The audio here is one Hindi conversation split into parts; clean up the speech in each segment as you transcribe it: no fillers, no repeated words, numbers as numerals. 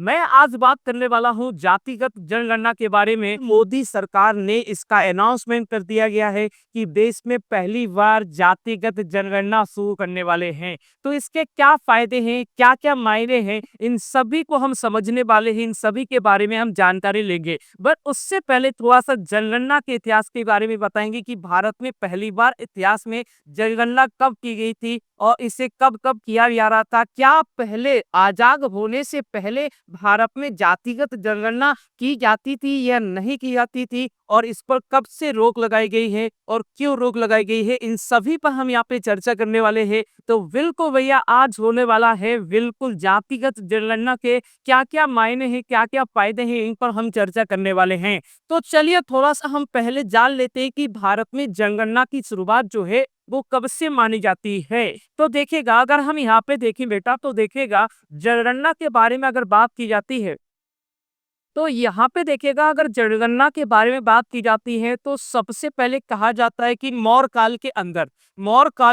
मैं आज बात करने वाला हूं जातिगत जनगणना के बारे में। मोदी सरकार ने इसका अनाउंसमेंट कर दिया गया है कि देश में पहली बार जातिगत जनगणना शुरू करने वाले हैं। तो इसके क्या फायदे हैं, क्या क्या मायने हैं, इन सभी को हम समझने वाले हैं। इन सभी के बारे में हम जानकारी लेंगे। बट उससे पहले थोड़ा सा जनगणना के इतिहास के बारे में बताएंगे कि भारत में पहली बार इतिहास में जनगणना कब की गई थी और इसे कब कब किया जा रहा था। क्या पहले आजाद होने से पहले भारत में जातिगत जनगणना की जाती थी या नहीं की जाती थी, और इस पर कब से रोक लगाई गई है और क्यों रोक लगाई गई है, इन सभी पर हम यहाँ पे चर्चा करने वाले हैं। तो बिल्कुल भैया आज होने वाला है बिल्कुल जातिगत जनगणना के क्या क्या मायने हैं, क्या क्या फायदे हैं, इन पर हम चर्चा करने वाले हैं। तो चलिए थोड़ा सा हम पहले जान लेते हैं कि भारत में जनगणना की शुरुआत जो है वो कब से मानी जाती है। तो देखिएगा, अगर हम यहाँ पे देखें बेटा तो देखिएगा जनगणना के बारे में अगर बात की जाती है तो यहाँ पे देखिएगा, अगर जनगणना के बारे में बात की जाती है तो सबसे पहले कहा जाता है कि मौर्य काल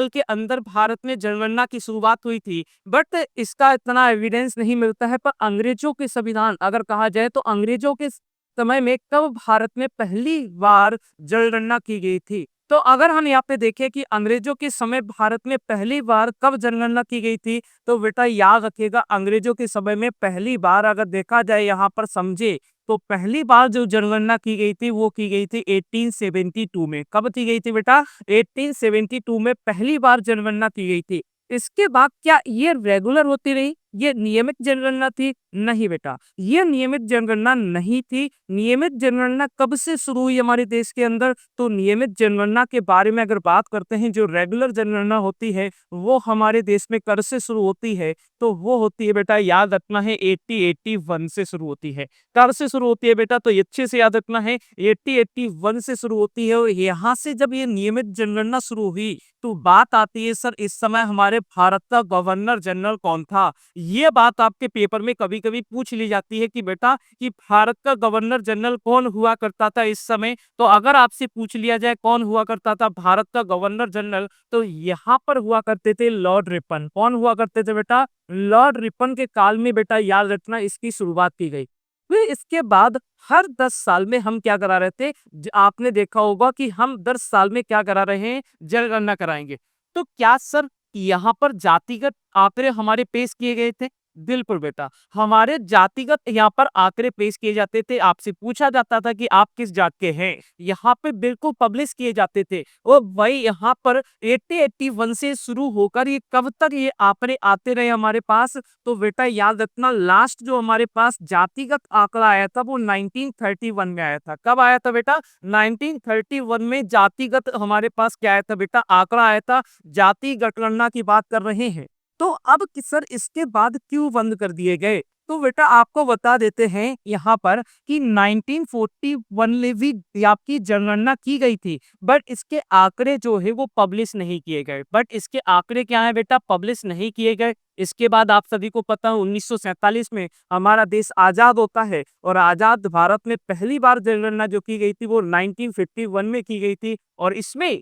के अंदर भारत में जनगणना की शुरुआत हुई थी। बट इसका इतना एविडेंस नहीं मिलता है। पर अंग्रेजों के संविधान अगर कहा जाए तो अंग्रेजों के समय में कब भारत में पहली बार जनगणना की गई थी। तो अगर हम यहाँ पे देखें कि अंग्रेजों के समय भारत में पहली बार कब जनगणना की गई थी, तो बेटा याद रखिएगा अंग्रेजों के समय में पहली बार अगर देखा जाए यहाँ पर समझे तो पहली बार जो जनगणना की गई थी वो की गई थी 1872 में। कब की गई थी बेटा? 1872 में पहली बार जनगणना की गई थी। इसके बाद क्या ये रेगुलर होती रही, ये नियमित जनगणना थी? नहीं बेटा, ये नियमित जनगणना नहीं थी। नियमित जनगणना कब से शुरू हुई हमारे देश के अंदर? तो नियमित जनगणना के बारे में अगर बात करते हैं, जो रेगुलर जनगणना होती है वो हमारे देश में कब से शुरू होती है? तो वो होती है बेटा, याद रखना है 1881 से शुरू होती है। कब से शुरू होती है बेटा? तो अच्छे से याद रखना है 1881 से शुरू होती है। और यहाँ से जब ये नियमित जनगणना शुरू हुई तो बात आती है सर इस समय हमारे भारत का गवर्नर जनरल कौन था। ये बात आपके पेपर में कभी कभी पूछ ली जाती है कि बेटा कि भारत का गवर्नर जनरल कौन हुआ करता था इस समय। तो अगर आपसे पूछ लिया जाए कौन हुआ करता था भारत का गवर्नर जनरल, तो यहाँ पर हुआ करते थे लॉर्ड रिपन। कौन हुआ करते थे बेटा? लॉर्ड रिपन के काल में बेटा याद रखना इसकी शुरुआत की गई। फिर इसके बाद हर 10 साल में हम क्या करा रहे थे, आपने देखा होगा कि हम 10 साल में क्या करा रहे हैं, जनगणना कराएंगे। तो क्या सर यहाँ पर जातिगत आंकड़े हमारे पेश किए गए थे? बिल्कुल बेटा, हमारे जातिगत यहाँ पर आंकड़े पेश किए जाते थे। आपसे पूछा जाता था कि आप किस जात के हैं, यहाँ पे बिल्कुल पब्लिश किए जाते थे। और वही यहाँ पर 1881 से शुरू होकर ये कब तक ये आंकड़े आते रहे हमारे पास? तो बेटा याद रखना लास्ट जो हमारे पास जातिगत आंकड़ा आया था वो 1931 में आया था। कब आया था बेटा? 1931 में जातिगत हमारे पास क्या आया था बेटा? आंकड़ा आया था। जाति गणना की बात कर रहे हैं। तो अब सर इसके बाद क्यों बंद कर दिए गए? तो बेटा आपको बता देते हैं यहाँ पर कि 1941 में भी आपकी जनगणना की गई थी। बट इसके आंकड़े जो है वो पब्लिश नहीं किए गए। बट इसके आंकड़े क्या है बेटा? पब्लिश नहीं किए गए। इसके बाद आप सभी को पता है 1947 में हमारा देश आजाद होता है और आजाद भारत में पहली बार जनगणना जो की गई थी वो 1951 में की गई थी। और इसमें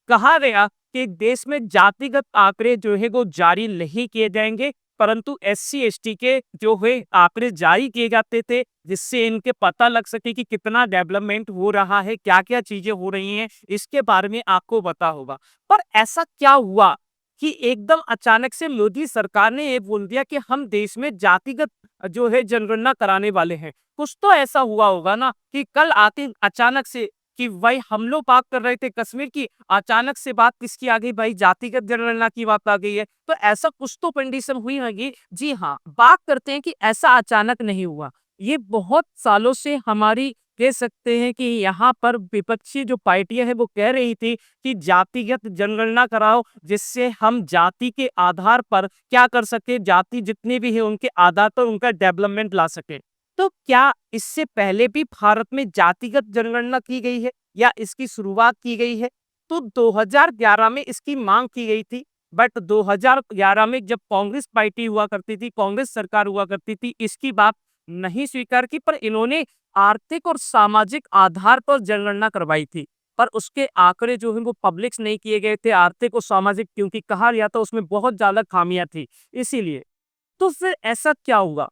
कहा गया कि देश में जातिगत आंकड़े जो है वो जारी नहीं किए जाएंगे, परंतु एससी एसटी के जो है आंकड़े जारी किए जाते थे, जिससे इनके पता लग सके कि कितना डेवलपमेंट हो रहा है, क्या क्या चीजें हो रही हैं, इसके बारे में आपको पता होगा। पर ऐसा क्या हुआ कि एकदम अचानक से मोदी सरकार ने ये बोल दिया कि हम देश में जातिगत जो है जनगणना कराने वाले हैं। कुछ तो ऐसा हुआ होगा ना कि कल आते अचानक से कि भाई हम लोग बात कर रहे थे कश्मीर की, अचानक से बात किसकी आ गई भाई? जातिगत जनगणना की बात आ गई है। तो ऐसा कुछ तो कंडीशन हुई होगी। जी हाँ, बात करते हैं कि ऐसा अचानक नहीं हुआ। ये बहुत सालों से हमारी कह सकते हैं कि यहाँ पर विपक्षी जो पार्टियां हैं वो कह रही थी कि जातिगत जनगणना कराओ, जिससे हम जाति के आधार पर क्या कर सके, जाति जितनी भी है उनके आधार पर उनका डेवलपमेंट ला सके। तो क्या इससे पहले भी भारत में जातिगत जनगणना की गई है या इसकी शुरुआत की गई है? तो 2011 में इसकी मांग की गई थी। बट 2011 में जब कांग्रेस पार्टी हुआ करती थी, कांग्रेस सरकार हुआ करती थी, इसकी बात नहीं स्वीकार की। पर इन्होंने आर्थिक और सामाजिक आधार पर जनगणना करवाई थी। पर उसके आंकड़े जो है वो पब्लिश नहीं किए गए थे, आर्थिक और सामाजिक, क्योंकि कहा गया था उसमें बहुत ज्यादा खामियां थी इसीलिए। तो फिर ऐसा क्या हुआ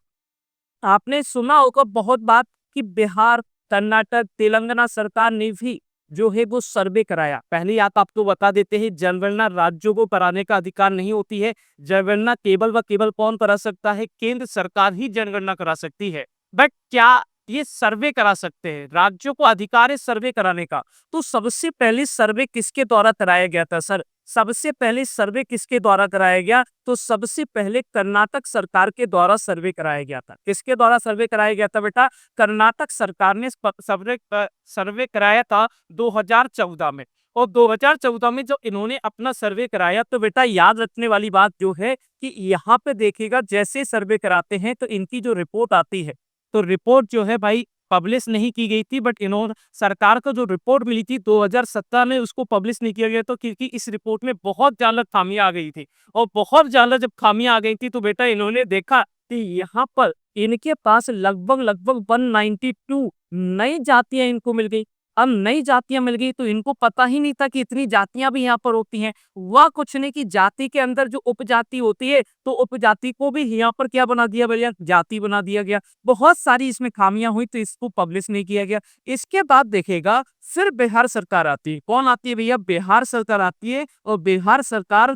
आपने सुना होगा बहुत बात कि बिहार, कर्नाटक, तेलंगाना सरकार ने भी जो है वो सर्वे कराया। पहली बात आपको बता देते हैं, जनगणना राज्यों को कराने का अधिकार नहीं होती है। जनगणना केवल व केवल कौन करा सकता है? केंद्र सरकार ही जनगणना करा सकती है। बट क्या ये सर्वे करा सकते हैं? राज्यों को अधिकार है सर्वे कराने का। तो सबसे पहले सर्वे किसके द्वारा कराया गया था सर? सबसे पहले सर्वे किसके द्वारा कराया गया? तो सबसे पहले कर्नाटक सरकार के द्वारा सर्वे कराया गया था। किसके द्वारा सर्वे कराया गया था बेटा? कर्नाटक सरकार ने सर्वे कराया था 2014 में। और 2014 में जो इन्होंने अपना सर्वे कराया, तो बेटा याद रखने वाली बात जो है कि यहाँ पे देखिएगा, जैसे सर्वे कराते हैं तो इनकी जो रिपोर्ट आती है, तो रिपोर्ट जो है भाई पब्लिश नहीं की गई थी। बट इन्होंने सरकार को जो रिपोर्ट मिली थी 2017 में, उसको पब्लिश नहीं किया गया, तो क्योंकि इस रिपोर्ट में बहुत ज्यादा खामियां आ गई थी। और बहुत ज्यादा जब खामियां आ गई थी तो बेटा इन्होंने देखा कि यहाँ पर इनके पास लगभग लगभग 192 नई जातियां इनको मिल गई। अब नई जातियां मिल गई तो इनको पता ही नहीं था कि इतनी जातियां भी यहाँ पर होती हैं। वह कुछ नहीं कि जाति के अंदर जो उपजाति होती है, तो उपजाति को भी यहाँ पर क्या बना दिया भैया? जाति बना दिया गया। बहुत सारी इसमें खामियां हुई तो इसको पब्लिश नहीं किया गया। इसके बाद देखेगा फिर बिहार सरकार आती है। कौन आती है भैया? बिहार सरकार आती है। और बिहार सरकार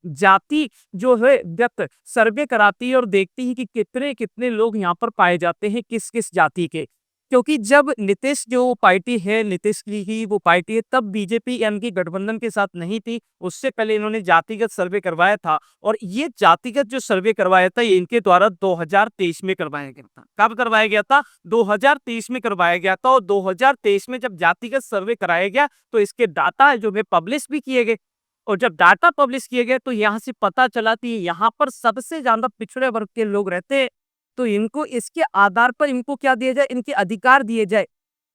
जाति जो है व्यक्त सर्वे कराती है और देखती है कि कितने कितने लोग यहाँ पर पाए जाते हैं, किस किस जाति के। क्योंकि जब नीतीश जो पार्टी है, नीतीश की ही वो पार्टी है, तब बीजेपी यानी कि गठबंधन के साथ नहीं थी। उससे पहले इन्होंने जातिगत सर्वे करवाया था। और ये जातिगत जो सर्वे करवाया था, ये इनके द्वारा 2023 में करवाया गया था। कब करवाया गया था? 2023 में करवाया गया था। और 2023 में जब जातिगत सर्वे कराया गया तो इसके डाटा जो है पब्लिश भी किए गए। और जब डाटा पब्लिश किए गए तो यहाँ से पता चला कि यहाँ पर सबसे ज्यादा पिछड़े वर्ग के लोग रहते हैं। तो इनको इसके आधार पर इनको क्या दिया जाए? इनके अधिकार दिए जाए।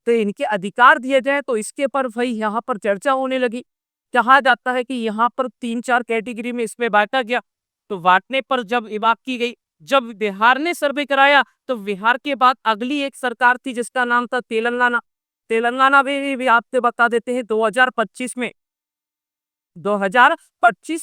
तो इनके अधिकार दिए जाए तो इसके पर भाई यहाँ पर चर्चा होने लगी। कहा जाता है कि यहाँ पर 3-4 कैटेगरी में इसमें बांटा गया। तो बांटने पर जब ये बात की गई, जब बिहार ने सर्वे कराया, तो बिहार के बाद अगली एक सरकार थी जिसका नाम था तेलंगाना। तेलंगाना भी आपसे बता देते हैं 2025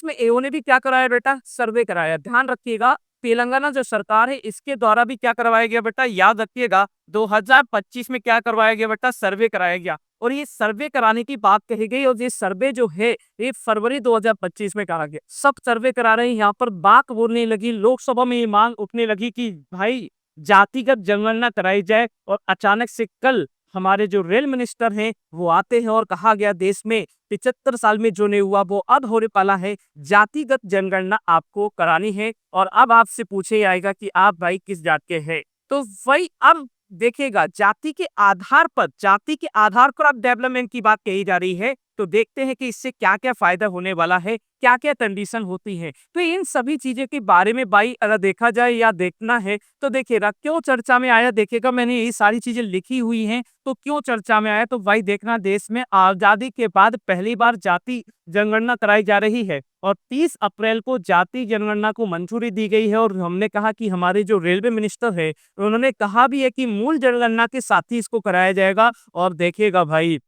में एओ ने भी क्या कराया बेटा? सर्वे कराया। ध्यान रखिएगा, तेलंगाना जो सरकार है इसके द्वारा भी क्या करवाया गया बेटा? याद रखिएगा, 2025 में क्या करवाया गया बेटा? सर्वे कराया गया। और ये सर्वे कराने की बात कही गई, और ये सर्वे जो है ये फरवरी 2025 में करा गया। सब सर्वे करा रहे हैं। यहाँ पर बात बोलने लगी, लोकसभा में ये मांग उठने लगी कि भाई जातिगत जनगणना कराई जाए। और अचानक से कल हमारे जो रेल मिनिस्टर हैं वो आते हैं और कहा गया देश में 75 साल में जो नहीं हुआ वो अब होने वाला है। जातिगत जनगणना आपको करानी है। और अब आपसे पूछे आएगा कि आप भाई किस जात के हैं? तो वही अब देखेगा, जाति के आधार पर अब डेवलपमेंट की बात कही जा रही है। तो देखते हैं कि इससे क्या क्या फायदा होने वाला है, क्या क्या कंडीशन होती है। तो इन सभी चीजों के बारे में भाई अगर देखा जाए या देखना है तो देखिएगा क्यों चर्चा में आया। देखिएगा मैंने ये सारी चीजें लिखी हुई हैं, तो क्यों चर्चा में आया? तो भाई देखना, देश में आजादी के बाद पहली बार जाति जनगणना कराई जा रही है। और 30 अप्रैल को जाति जनगणना को मंजूरी दी गई है। और हमने कहा कि हमारे जो रेलवे मिनिस्टर है उन्होंने कहा भी है कि मूल जनगणना के साथ ही इसको कराया जाएगा। और देखिएगा भाई,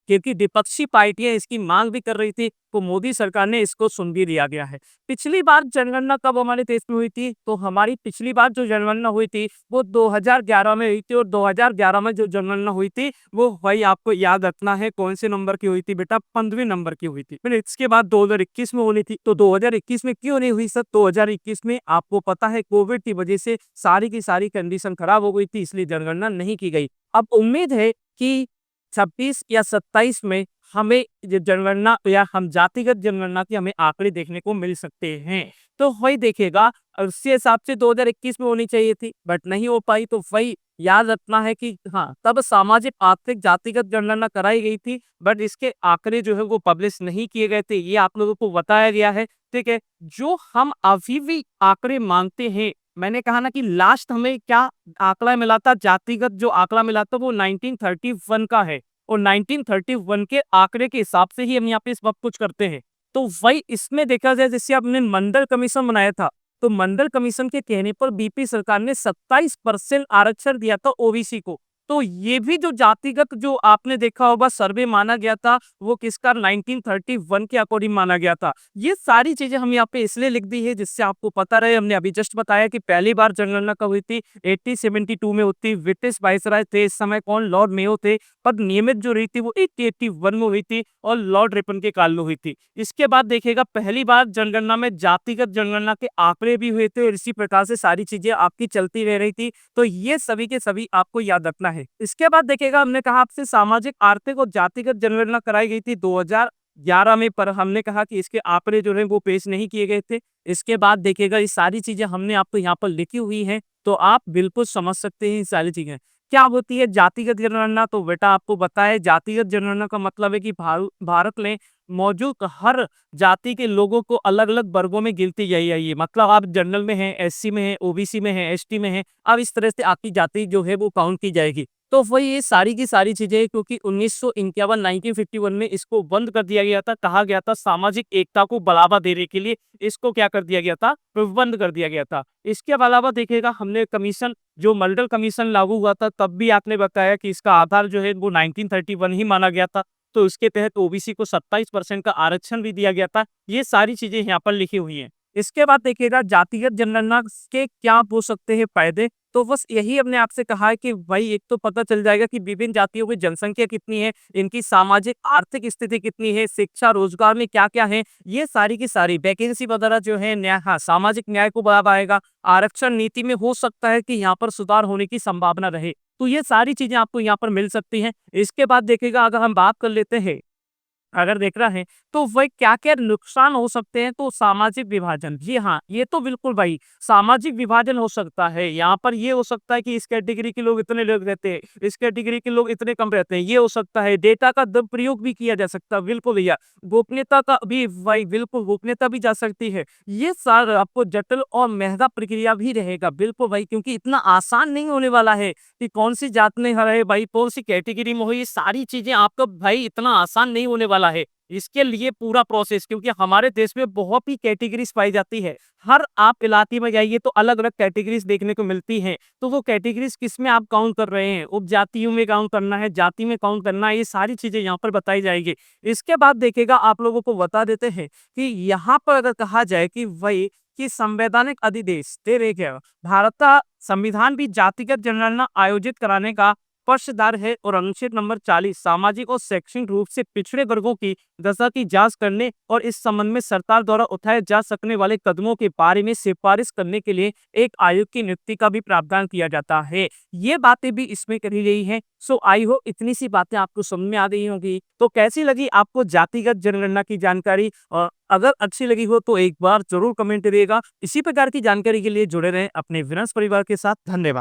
क्योंकि विपक्षी पार्टियां इसकी मांग भी कर रही थी, तो मोदी सरकार ने इसको सुन भी लिया गया है। पिछली बार जनगणना कब हमारे देश में हुई थी? तो हमारी पिछली बार जो जनगणना हुई थी वो 2011 में हुई थी। और 2011 में जो जनगणना हुई थी वो भाई आपको याद रखना है कौन से नंबर की हुई थी बेटा? 15वें नंबर की हुई थी। फिर इसके बाद 2021 में होनी थी। तो 2021 में क्यों नहीं हुई सर? 2021 में आपको पता है कोविड की वजह से सारी की सारी कंडीशन खराब हो गई थी, इसलिए जनगणना नहीं की गई। अब उम्मीद है कि 26 या 27 में हमें ये जनगणना या हम जातिगत जनगणना के हमें आंकड़े देखने को मिल सकते हैं। तो वही देखिएगा, उसके हिसाब से 2021 में होनी चाहिए थी, बट नहीं हो पाई। तो वही याद रखना है कि हाँ, तब सामाजिक आर्थिक जातिगत जनगणना कराई गई थी, बट इसके आंकड़े जो है वो पब्लिश नहीं किए गए थे, ये आप लोगों को बताया गया है। ठीक है, जो हम अभी भी आंकड़े मांगते हैं, मैंने कहा ना कि लास्ट हमें क्या आंकड़ा मिला था? जातिगत जो आंकड़ा मिला था वो 1931 का है। और 1931 के आंकड़े के हिसाब से ही हम यहाँ पे इस वक्त कुछ करते हैं। तो वही इसमें देखा जाए, जैसे आपने मंडल कमीशन बनाया था, तो मंडल कमीशन के कहने पर बीपी सरकार ने 27% आरक्षण दिया था ओबीसी को। तो ये भी जो जातिगत जो आपने देखा होगा सर्वे माना गया था, वो किसका 1931 के अकॉर्डिंग माना गया था। ये सारी चीज़ें हम यहाँ पे इसलिए लिख दी है जिससे आपको पता रहे। हमने अभी जस्ट बताया कि पहली बार जनगणना कब हुई थी, 1872 में हुई थी। ब्रिटिश वाइसराय थे इस समय कौन, लॉर्ड मेयो थे। पर नियमित जो रही थी वो 1881 में हुई थी और लॉर्ड रिपन के काल में हुई थी। इसके बाद देखिएगा पहली बार जनगणना में जातिगत जनगणना के आंकड़े भी हुए थे और इसी प्रकार से सारी चीजें आपकी चलती रह रही थी। तो ये सभी के सभी आपको याद रखना है। इसके बाद देखिएगा हमने कहा आपसे सामाजिक, आर्थिक और जातिगत जनगणना कराई गई थी 2011 में, पर हमने कहा कि इसके आंकड़े जो है वो पेश नहीं किए गए थे। इसके बाद देखिएगा ये सारी चीजें हमने आपको यहाँ पर लिखी हुई हैं, तो आप बिल्कुल समझ सकते हैं ये सारी चीजें क्या होती है। जातिगत जनगणना तो बेटा आपको बताया, जातिगत जनगणना का मतलब है कि भारत में मौजूद हर जाति के लोगों को अलग अलग वर्गों में गिनती गई है। ये मतलब आप जनरल में हैं, एससी में हैं, ओबीसी में हैं, एसटी में हैं, अब इस तरह से आपकी जाति जो है वो काउंट की जाएगी। तो वही ये सारी की सारी चीजें, क्योंकि 1951 1951 में इसको बंद कर दिया गया था। कहा गया था सामाजिक एकता को बढ़ावा देने के लिए इसको क्या कर दिया गया था, बंद कर दिया गया था। इसके अलावा देखिएगा हमने कमीशन, जो मॉडल कमीशन लागू हुआ था तब भी आपने बताया कि इसका आधार जो है वो 1931 ही माना गया था। तो उसके तहत ओबीसी को 27% का आरक्षण भी दिया गया था। ये सारी चीजें यहाँ पर लिखी हुई हैं। इसके बाद देखिएगा जातिगत जनगणना के क्या हो सकते हैं फायदे। तो बस यही हमने आपसे कहा है कि भाई एक तो पता चल जाएगा कि विभिन्न जातियों की जनसंख्या कितनी है, इनकी सामाजिक आर्थिक स्थिति कितनी है, शिक्षा रोजगार में क्या क्या है, ये सारी की सारी वैकेंसी वगैरह जो है न्याय, हाँ सामाजिक न्याय को बढ़ावा आएगा। आरक्षण नीति में हो सकता है कि यहाँ पर सुधार होने की संभावना रहे। तो ये सारी चीजें आपको यहाँ पर मिल सकती हैं। इसके बाद देखिएगा अगर हम बात कर लेते हैं, अगर देख रहा है तो वह क्या-क्या नुकसान हो सकते हैं, तो सामाजिक विभाजन, जी हाँ, ये तो बिल्कुल भाई सामाजिक विभाजन हो सकता है। यहाँ पर ये हो सकता है कि इस कैटेगरी के लोग इतने लोग रहते हैं, इस कैटेगरी के लोग इतने कम रहते हैं, ये हो सकता है। डेटा का दुरुपयोग भी किया जा सकता है, बिल्कुल भैया। गोपनीयता का भी भाई बिल्कुल गोपनीयता भी जा सकती है। ये सारा आपको जटिल और महंगा प्रक्रिया भी रहेगा, बिल्कुल भाई, क्योंकि इतना आसान नहीं होने वाला है कि कौन सी जात में है भाई, कौन सी कैटेगरी में हो, ये सारी चीजें आपको भाई इतना आसान नहीं होने वाला है। इसके लिए पूरा प्रोसेस, क्योंकि हमारे देश में बहुत ही कैटेगरीज पाई जाती है। हर आप इलाके में जाइए तो अलग अलग कैटेगरीज देखने को मिलती हैं। तो वो कैटेगरीज किस में आप काउंट कर रहे हैं, उपजातियों में काउंट करना है, जाति में काउंट करना है, ये सारी चीजें यहाँ पर बताई जाएगी। इसके बाद देखिएगा आप लोगों को बता देते हैं कि यहाँ पर अगर कहा जाए कि वही कि संवैधानिक अधिदेश दे रहे क्या, भारत का संविधान भी जातिगत जनगणना आयोजित कराने का पक्षधार है और अनुच्छेद नंबर 40 सामाजिक और शैक्षणिक रूप से पिछड़े वर्गों की दशा की जांच करने और इस संबंध में सरकार द्वारा उठाए जा सकने वाले कदमों के बारे में सिफारिश करने के लिए एक आयोग की नियुक्ति का भी प्रावधान किया जाता है। ये बातें भी इसमें करी गई हैं। सो आई होप इतनी सी बातें आपको समझ में आ गई होंगी। तो कैसी लगी आपको जातिगत जनगणना की जानकारी, और अगर अच्छी लगी हो तो एक बार जरूर कमेंट करिएगा। इसी प्रकार की जानकारी के लिए जुड़े रहें अपने विनर्स परिवार के साथ। धन्यवाद।